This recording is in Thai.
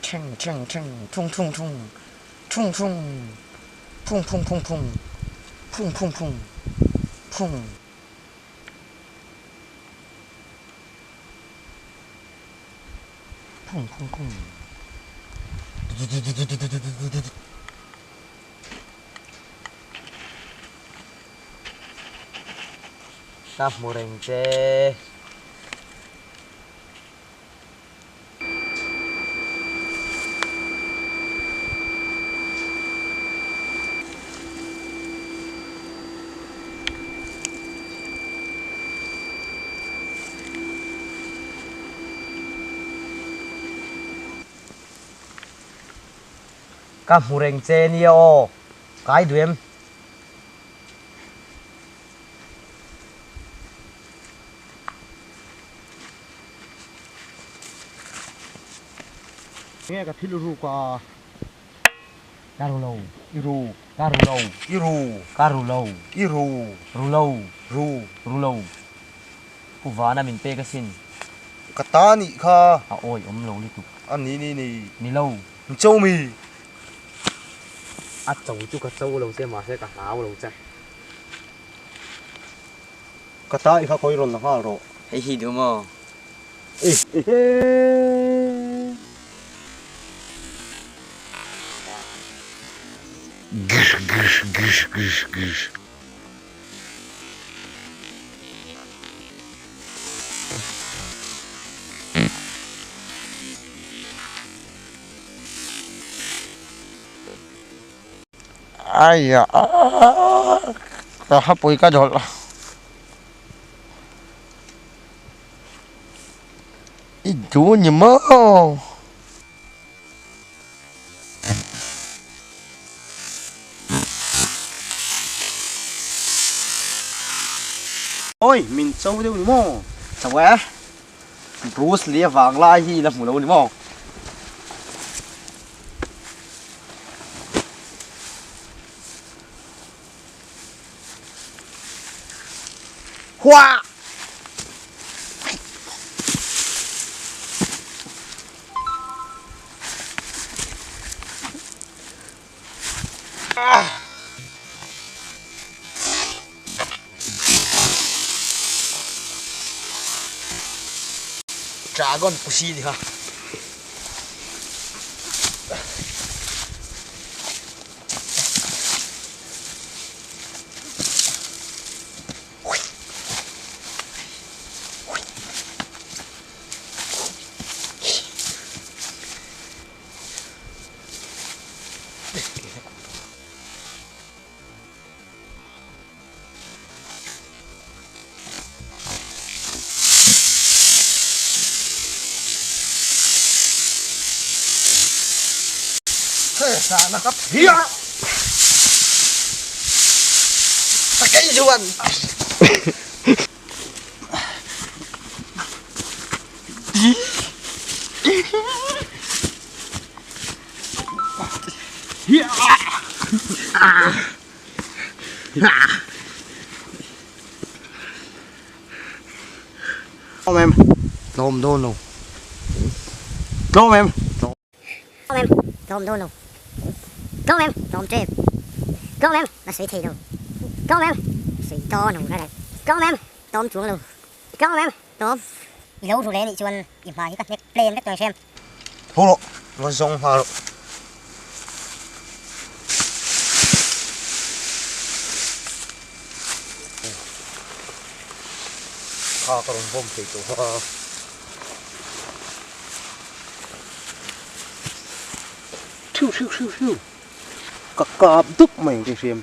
ช่งเช่งเช่งทุ่งทุ่งทุ่งทุ่งทุ่งพุ่งพุ่งพุ่งพุ่งพุ่งพุ่งพุ่งพุ่งพุ่งพุ่งพุ่งกับโมเรงเจกับโมเรงเจนี่โอไกด์ด้วยnghe cả thích ru qua Garulo iru Garulo iru Garulo iru Rulo ru Rulo ผู้ว่าน่ะมินเป้ก็สิ้น กตานี่ค่ะ โอ้ยอมโลลิตุก อันนี้นี่นี่เล่า เจ้ามี อาเจ้าจุกเจ้าเราเสียมาเสียกับหาวเราจ้ะ กตาอีกค่ะคอยรอนนะฮะโร ให้ฮีดูมั้ง เอ๊ะไอ้ยะก็ฮับปุยก็โดนละอีจูนี่มั้งโอ้ยมินเจ้าเดียวนี่มั้ง สวัสดีบรูซเลียฟางไล่ฮีแล้วหมูเรานี่มั้งว้าจ้าก่อนปุชีดิค่ะเฮ้ยสานะครับเฮียตะไคร้ชวนเฮียโอ้แม่โดมโดนลงโดมแม่ Con em, tôm đôn luôn. Con em, tôm chim. Con em là sweet thì luôn. Con em, sweet to luôn đây này. Con em, tôm chuông luôn. Con em, tôm. Lâu rồi đấy, chuan im bài các nhắc lên các người xem. Thôi rồi, nó rong hoa rồi. Kha còn bom thì tụi hoa. Siêu. Cặp đúc mày cái xem.